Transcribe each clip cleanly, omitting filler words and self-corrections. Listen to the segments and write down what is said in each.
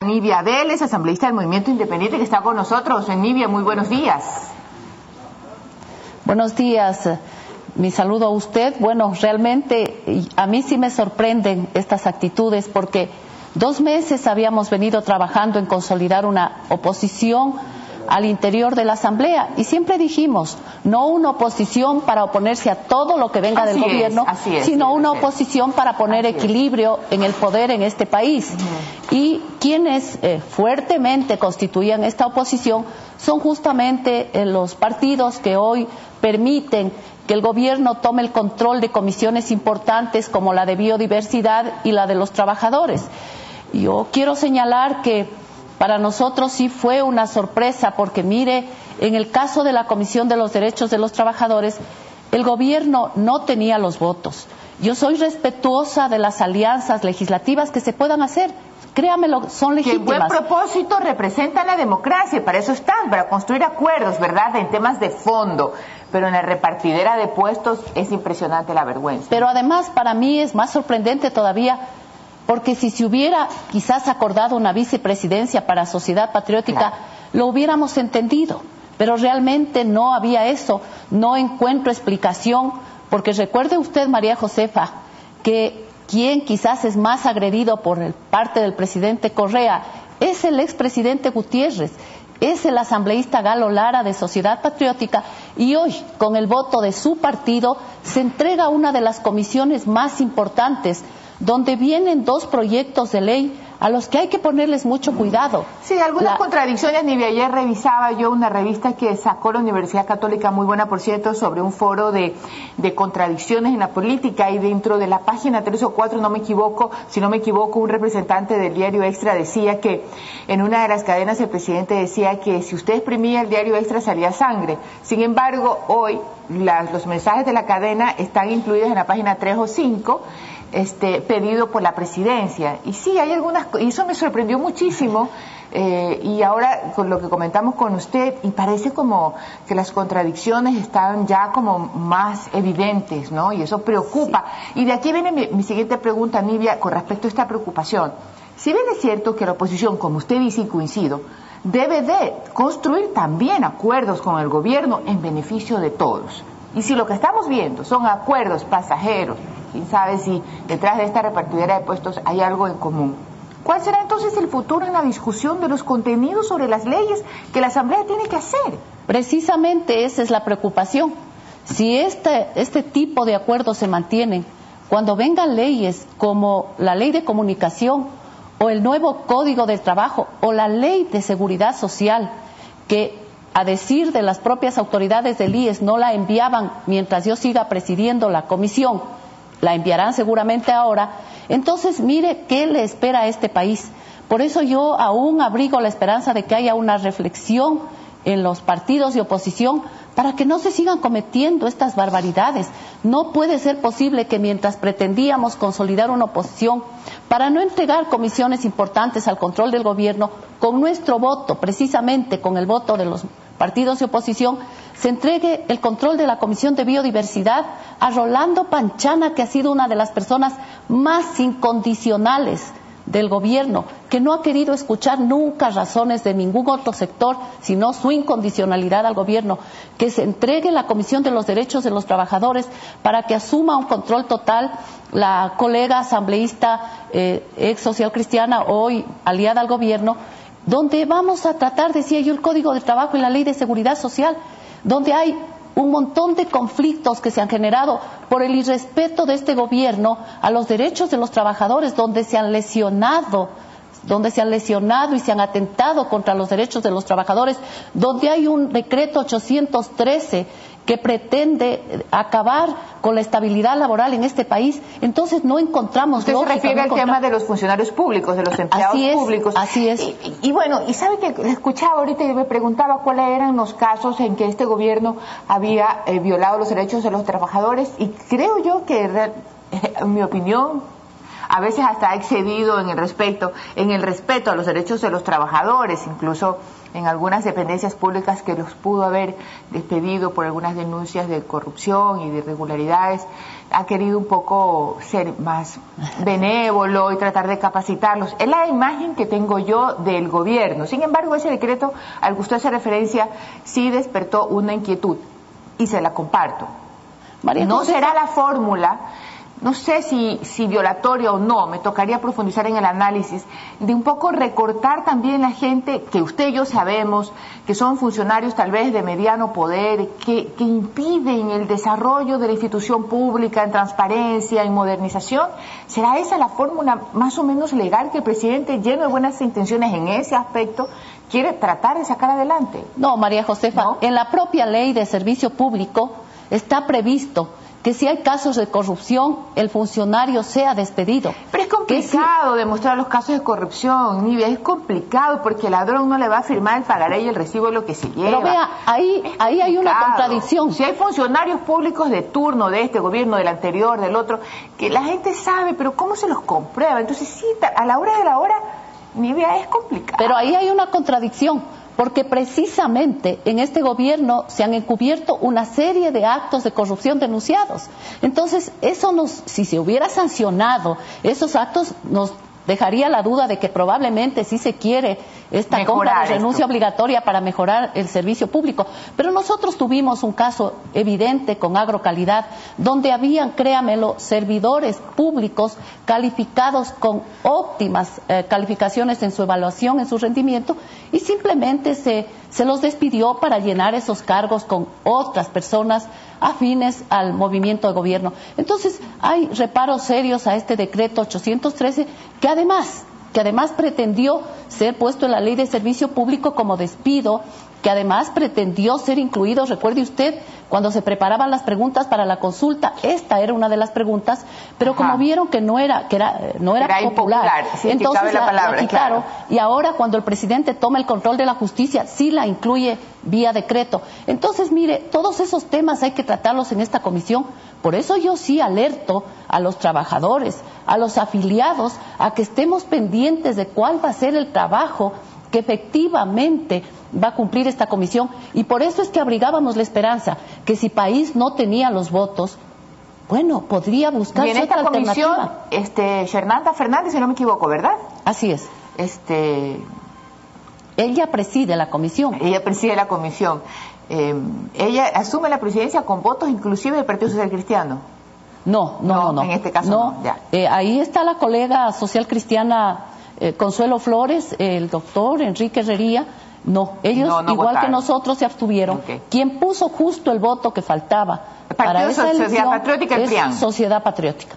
Nivia Vélez, asambleísta del Movimiento Independiente, que está con nosotros. Nivia, muy buenos días. Buenos días, mi saludo a usted. Bueno, realmente a mí sí me sorprenden estas actitudes porque 2 meses habíamos venido trabajando en consolidar una oposición al interior de la Asamblea y siempre dijimos, no una oposición para oponerse a todo lo que venga del gobierno, sino una oposición para poner equilibrio en el poder en este país. Y quienes fuertemente constituían esta oposición son justamente los partidos que hoy permiten que el gobierno tome el control de comisiones importantes como la de biodiversidad y la de los trabajadores. Yo quiero señalar que para nosotros sí fue una sorpresa porque, mire, en el caso de la Comisión de los Derechos de los Trabajadores, el gobierno no tenía los votos. Yo soy respetuosa de las alianzas legislativas que se puedan hacer. Créamelo, son legítimas. Que buen propósito representa la democracia, para eso están, para construir acuerdos, ¿verdad?, en temas de fondo. Pero en la repartidera de puestos es impresionante la vergüenza. Pero además, para mí es más sorprendente todavía, porque si se hubiera quizás acordado una vicepresidencia para Sociedad Patriótica, lo hubiéramos entendido. Pero realmente no había eso, no encuentro explicación, porque recuerde usted, María Josefa, que quien quizás es más agredido por parte del presidente Correa es el expresidente Gutiérrez, es el asambleísta Galo Lara de Sociedad Patriótica, y hoy, con el voto de su partido, se entrega una de las comisiones más importantes, donde vienen 2 proyectos de ley a los que hay que ponerles mucho cuidado. Sí, algunas contradicciones, Nivia. Ayer revisaba yo una revista que sacó la Universidad Católica, muy buena por cierto, sobre un foro de contradicciones en la política, y dentro de la página 3 o 4, si no me equivoco, un representante del diario Extra decía que en una de las cadenas el presidente decía que si usted exprimía el diario Extra salía sangre. Sin embargo, hoy los mensajes de la cadena están incluidos en la página 3 o 5, pedido por la presidencia. Y sí, hay algunas, y eso me sorprendió muchísimo, y ahora con lo que comentamos con usted, y parece como que las contradicciones están ya como más evidentes, ¿no? Y eso preocupa. Sí. Y de aquí viene mi siguiente pregunta, Nivia, con respecto a esta preocupación. Si bien es cierto que la oposición, como usted dice y coincido, debe de construir también acuerdos con el gobierno en beneficio de todos. Y si lo que estamos viendo son acuerdos pasajeros, quién sabe si detrás de esta repartidera de puestos hay algo en común. ¿Cuál será entonces el futuro en la discusión de los contenidos sobre las leyes que la Asamblea tiene que hacer? Precisamente esa es la preocupación. Si este tipo de acuerdos se mantienen, cuando vengan leyes como la Ley de Comunicación o el nuevo Código del Trabajo o la Ley de Seguridad Social, que a decir de las propias autoridades del IES no la enviaban mientras yo siga presidiendo la comisión, la enviarán seguramente ahora, entonces mire qué le espera a este país. Por eso yo aún abrigo la esperanza de que haya una reflexión en los partidos de oposición para que no se sigan cometiendo estas barbaridades. No puede ser posible que mientras pretendíamos consolidar una oposición para no entregar comisiones importantes al control del gobierno, con nuestro voto, precisamente con el voto de los partidos de oposición, se entregue el control de la Comisión de Biodiversidad a Rolando Panchana, que ha sido una de las personas más incondicionales del gobierno, que no ha querido escuchar nunca razones de ningún otro sector, sino su incondicionalidad al gobierno, que se entregue la Comisión de los Derechos de los Trabajadores para que asuma un control total la colega asambleísta ex social cristiana, hoy aliada al gobierno, donde vamos a tratar, decía yo, el Código de Trabajo y la Ley de Seguridad Social, donde hay un montón de conflictos que se han generado por el irrespeto de este gobierno a los derechos de los trabajadores, donde se han lesionado y se han atentado contra los derechos de los trabajadores, donde hay un decreto 813 que pretende acabar con la estabilidad laboral en este país. Entonces no encontramos lógica. Usted se refiere al tema de los funcionarios públicos, de los empleados públicos. Así es. Y bueno, y sabe que escuchaba ahorita y me preguntaba cuáles eran los casos en que este gobierno había violado los derechos de los trabajadores, y creo yo que, en mi opinión, a veces hasta ha excedido en el respeto a los derechos de los trabajadores, incluso en algunas dependencias públicas que los pudo haber despedido por algunas denuncias de corrupción y de irregularidades, ha querido un poco ser más benévolo y tratar de capacitarlos. Es la imagen que tengo yo del gobierno. Sin embargo, ese decreto al que usted hace referencia sí despertó una inquietud y se la comparto. María No José, será la fórmula, no sé si violatoria o no, me tocaría profundizar en el análisis, de un poco recortar también la gente que usted y yo sabemos que son funcionarios tal vez de mediano poder, que impiden el desarrollo de la institución pública en transparencia, en modernización. ¿Será esa la fórmula más o menos legal que el presidente, lleno de buenas intenciones en ese aspecto, quiere tratar de sacar adelante? No, María Josefa, ¿No? En la propia ley de servicio público está previsto que si hay casos de corrupción, el funcionario sea despedido. Pero es complicado demostrar los casos de corrupción, Nivia, es complicado porque el ladrón no le va a firmar el pagaré y el recibo de lo que se lleva. Pero vea, ahí hay una contradicción. Si hay funcionarios públicos de turno de este gobierno, del anterior, del otro, que la gente sabe, pero ¿cómo se los comprueba? Entonces sí, a la hora de la hora, Nivia, es complicado. Pero ahí hay una contradicción, porque precisamente en este gobierno se han encubierto una serie de actos de corrupción denunciados. Entonces, si se hubiera sancionado esos actos, nos dejaría la duda de que probablemente sí se quiere esta compra de renuncia obligatoria para mejorar el servicio público. Pero nosotros tuvimos un caso evidente con Agrocalidad, donde habían, créamelo, servidores públicos calificados con óptimas calificaciones en su evaluación, en su rendimiento, y simplemente se los despidió para llenar esos cargos con otras personas afines al movimiento de gobierno. Entonces, hay reparos serios a este decreto 813 que además pretendió ser puesto en la ley de servicio público como despido, que además pretendió ser incluido, recuerde usted, cuando se preparaban las preguntas para la consulta, esta era una de las preguntas, pero como vieron que no era popular, sí, entonces la quitaron, claro. Y ahora cuando el presidente toma el control de la justicia, sí la incluye vía decreto. Entonces, mire, todos esos temas hay que tratarlos en esta comisión. Por eso yo sí alerto a los trabajadores, a los afiliados, a que estemos pendientes de cuál va a ser el trabajo que efectivamente va a cumplir esta comisión. Y por eso es que abrigábamos la esperanza que si país no tenía los votos, bueno, podría buscar otra alternativa. Y en esta comisión, Xernanda Fernández, si no me equivoco, ¿verdad? Así es. Ella preside la comisión. Ella preside la comisión. Ella asume la presidencia con votos inclusive del Partido Social Cristiano. No. En este caso no. Ya. Ahí está la colega social cristiana Consuelo Flores, el doctor Enrique Herrería. No, ellos igual votaron. Que nosotros se abstuvieron. Okay. Quien puso justo el voto que faltaba para esa elección Sociedad Patriótica, el PRIAN. Sociedad Patriótica.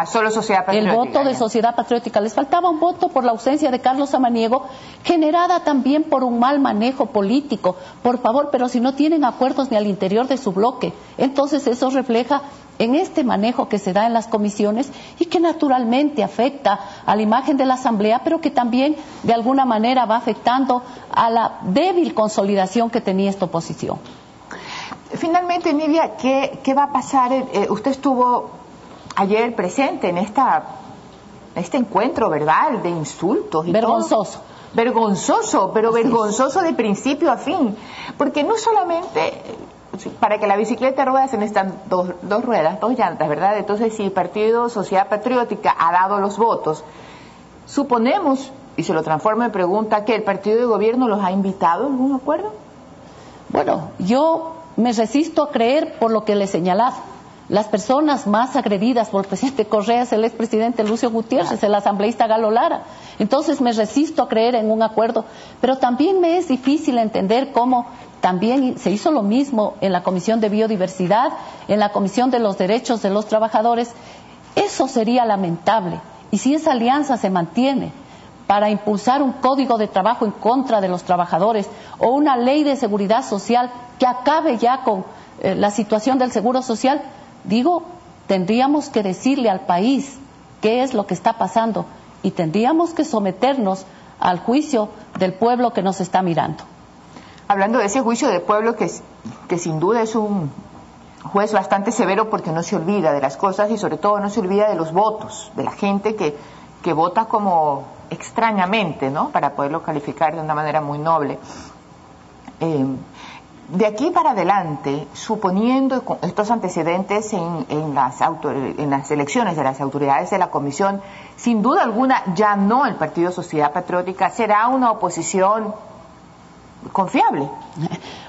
Solo Sociedad Patriótica. El voto de Sociedad Patriótica. Les faltaba un voto por la ausencia de Carlos Samaniego, generada también por un mal manejo político. Por favor, pero si no tienen acuerdos ni al interior de su bloque, entonces eso refleja en este manejo que se da en las comisiones y que naturalmente afecta a la imagen de la Asamblea, pero que también de alguna manera va afectando a la débil consolidación que tenía esta oposición. Finalmente, Nivia, ¿qué va a pasar? Usted estuvo ayer presente en este encuentro verbal de insultos y vergonzoso. Todo. Vergonzoso, pero así vergonzoso de principio a fin, porque no solamente para que la bicicleta rueda se necesitan dos ruedas, dos llantas, ¿verdad? Entonces, si el Partido Sociedad Patriótica ha dado los votos, suponemos, y se lo transforma en pregunta, que el partido de gobierno los ha invitado a algún acuerdo. Bueno, yo me resisto a creer por lo que le he señalado. Las personas más agredidas por el presidente Correa es el expresidente Lucio Gutiérrez, el asambleísta Galo Lara. Entonces me resisto a creer en un acuerdo, pero también me es difícil entender cómo también se hizo lo mismo en la Comisión de Biodiversidad, en la Comisión de los Derechos de los Trabajadores. Eso sería lamentable. Y si esa alianza se mantiene para impulsar un código de trabajo en contra de los trabajadores o una ley de seguridad social que acabe ya con la situación del seguro social, tendríamos que decirle al país qué es lo que está pasando y tendríamos que someternos al juicio del pueblo que nos está mirando. Hablando de ese juicio del pueblo que sin duda es un juez bastante severo porque no se olvida de las cosas y sobre todo no se olvida de los votos, de la gente que vota como extrañamente, ¿no? Para poderlo calificar de una manera muy noble. De aquí para adelante, suponiendo estos antecedentes en las elecciones de las autoridades de la Comisión, sin duda alguna ya no el Partido Sociedad Patriótica será una oposición confiable.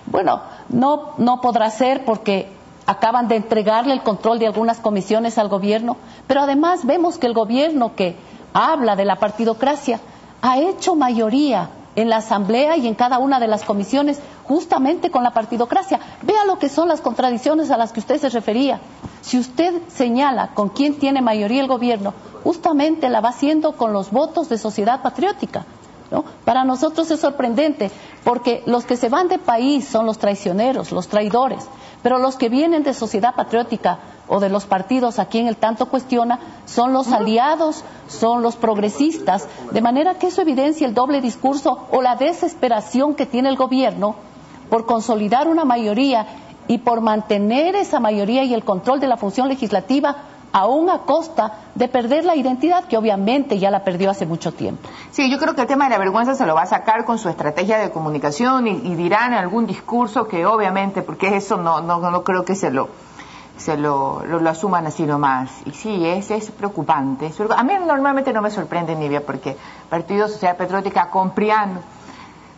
Bueno, no podrá ser porque acaban de entregarle el control de algunas comisiones al gobierno, pero además vemos que el gobierno que habla de la partidocracia ha hecho mayoría en la Asamblea y en cada una de las comisiones justamente con la partidocracia. Vea lo que son las contradicciones a las que usted se refería. Si usted señala con quién tiene mayoría el gobierno, justamente la va haciendo con los votos de Sociedad Patriótica, ¿no? Para nosotros es sorprendente, porque los que se van de país son los traicioneros, los traidores, pero los que vienen de Sociedad Patriótica o de los partidos a quien el tanto cuestiona son los aliados, son los progresistas, de manera que eso evidencia el doble discurso o la desesperación que tiene el gobierno por consolidar una mayoría y por mantener esa mayoría y el control de la función legislativa, aún a costa de perder la identidad que obviamente ya la perdió hace mucho tiempo. Sí, yo creo que el tema de la vergüenza se lo va a sacar con su estrategia de comunicación y dirán en algún discurso que obviamente, porque eso no creo que se lo asuman así nomás. Y sí, es preocupante. A mí normalmente no me sorprende, Nivia, porque Partido Sociedad Patriótica con Priano,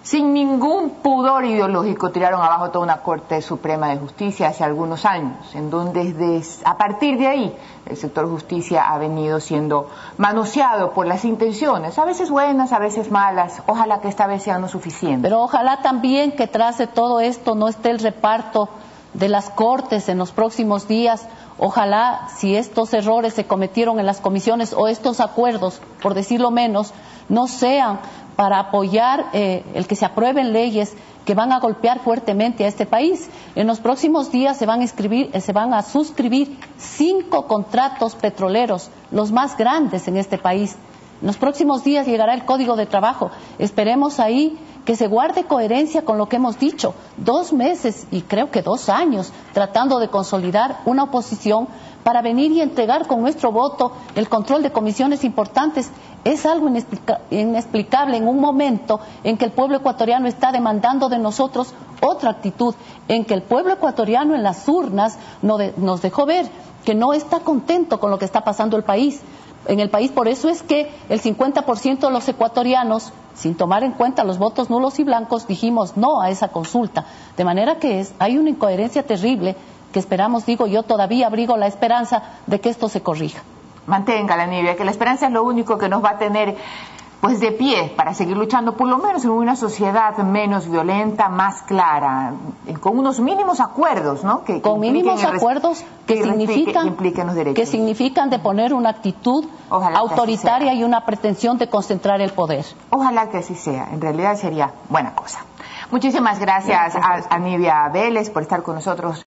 sin ningún pudor ideológico, tiraron abajo toda una Corte Suprema de Justicia hace algunos años, en donde a partir de ahí el sector justicia ha venido siendo manoseado por las intenciones, a veces buenas, a veces malas. Ojalá que esta vez sea no suficiente. Pero ojalá también que tras de todo esto no esté el reparto de las Cortes en los próximos días. Ojalá, si estos errores se cometieron en las comisiones o estos acuerdos, por decirlo menos, no sean para apoyar el que se aprueben leyes que van a golpear fuertemente a este país. En los próximos días se van a suscribir 5 contratos petroleros, los más grandes en este país. En los próximos días llegará el Código de Trabajo. Esperemos ahí que se guarde coherencia con lo que hemos dicho. 2 meses y creo que 2 años tratando de consolidar una oposición para venir y entregar con nuestro voto el control de comisiones importantes. Es algo inexplicable en un momento en que el pueblo ecuatoriano está demandando de nosotros otra actitud, en que el pueblo ecuatoriano en las urnas nos dejó ver que no está contento con lo que está pasando en el país. Por eso es que el 50% de los ecuatorianos, sin tomar en cuenta los votos nulos y blancos, dijimos no a esa consulta. De manera que hay una incoherencia terrible que esperamos, digo yo, todavía abrigo la esperanza de que esto se corrija. Manténgala, Nivia, que la esperanza es lo único que nos va a tener pues de pie para seguir luchando por lo menos en una sociedad menos violenta, más clara, con unos mínimos acuerdos, ¿no? Con mínimos acuerdos que significan de poner una actitud autoritaria y una pretensión de concentrar el poder. Ojalá que así sea, en realidad sería buena cosa. Muchísimas gracias a Nivia Vélez por estar con nosotros.